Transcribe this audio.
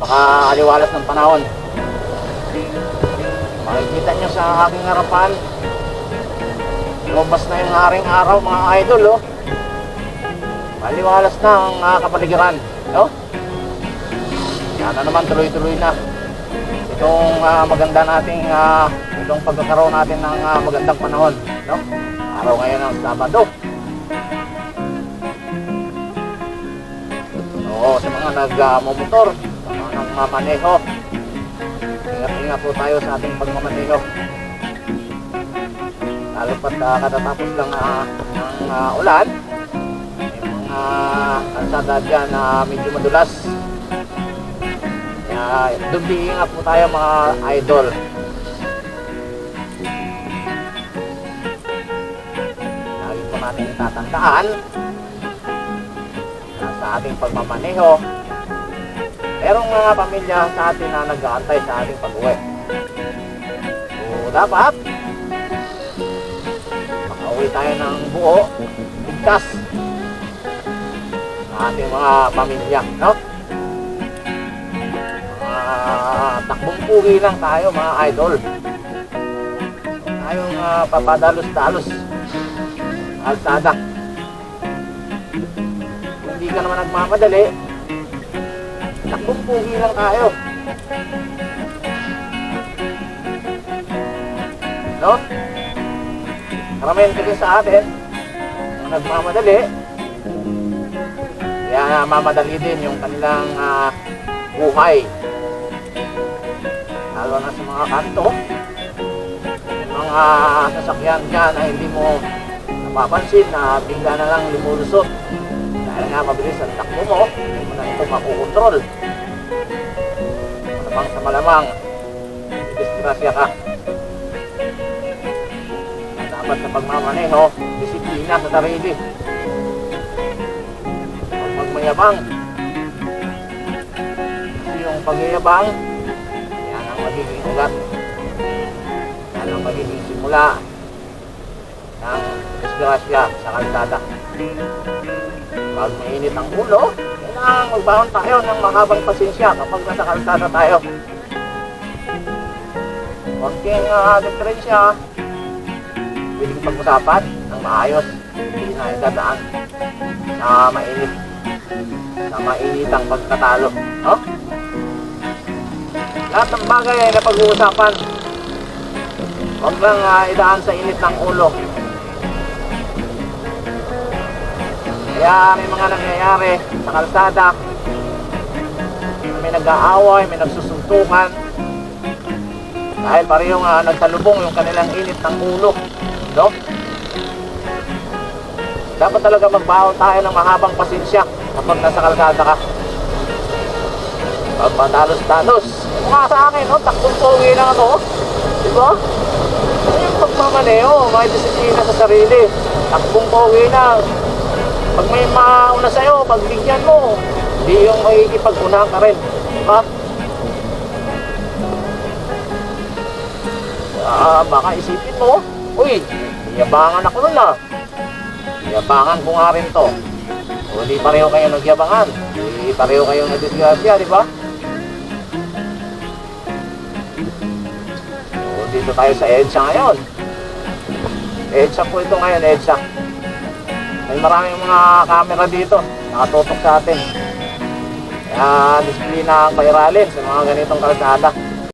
napaka-aliwalas ng panahon. Makikita nyo sa aking harapan, lumabas na yung haring araw mga idol, oh. Maliwalas na ang kapaligiran, no? Sana naman tuloy-tuloy na itong maganda nating itong pagkakaroon natin ng magandang panahon, no? Araw ngayon ng Sabado. Oo, sa mga nagmumotor, sa mga nagmamaneho, ingat-ingat po tayo sa ating pagmamaneho. Lalo pat katatapos lang ng ulan, may mga kalsada dyan na medyo madulas. Kaya doon ingat po tayo mga idol. Lagi po natin itatandaan na sa ating pagmamaneho, merong mga pamilya sa atin na nag-aantay sa ating pag-uwi. So dapat makauwi tayo ng buo, ligtas sa ating mga pamilya, no? Takbong pugi lang tayo mga idol. Tayong papadalos-dalos kalsada. Kung hindi ka naman nagmamadali, takbong pugi lang tayo, no? Karamihan kasi sa atin kung nagmamadali, kaya mamadali din yung kanilang buhay. Lalo na sa mga kanto, yung mga sasakyan dyan na hindi mo napapansin na bigla na lang lumulusot dahil nga mabilis ang takbo mo, hindi mo na ito makukontrol. Malamang sa malamang disgrasya ka. Dapat sa pagmamaneho, disiplina sa sarili. Huwag magmayabang, kasi yung pagyayabang, magiging ugat, yan ang magiging simula ng disgrasya sa kalsada. Pag mainit ang ulo, kailangan magbahon tayo ng mahabang pasensya kapag nasa kalsada tayo. Konting diferensya, pwedeng pag-usapan ng maayos, hindi na idadaan sa mainit, sa mainitang pagkatalo, no? Lahat ng bagay ay napag-uusapan. Huwag lang idaan sa init ng ulo. Kaya may mga nangyayari sa kalsada, may nag-aaway, may nagsusuntukan, dahil parehong nagsalubong yung kanilang init ng ulo, no? Dapat talaga magbaon tayo ng mahabang pasensya kapag nasa kalsada ka. Pagpadalos-dalos. Mukha sa akin, no? Takbong pogi lang ako. Diba? Ano yung pagmamaneho? May disiplina sa sarili. Takbong pogi lang. Pag may mauna sa'yo, pagbigyan mo, hindi yung makikipag-una ka rin. Diba? Baka isipin mo, uy, yabangan ako nun ah. Yabangan ko nga rin to. O di pareho kayo nagyabangan. Di pareho kayo nagdisgrasya, di ba? Dito tayo sa EDSA ngayon. EDSA po ito ngayon, EDSA. May maraming mga camera dito nakatutok sa atin. Kaya disiplina ang pairalin sa mga ganitong kalsada.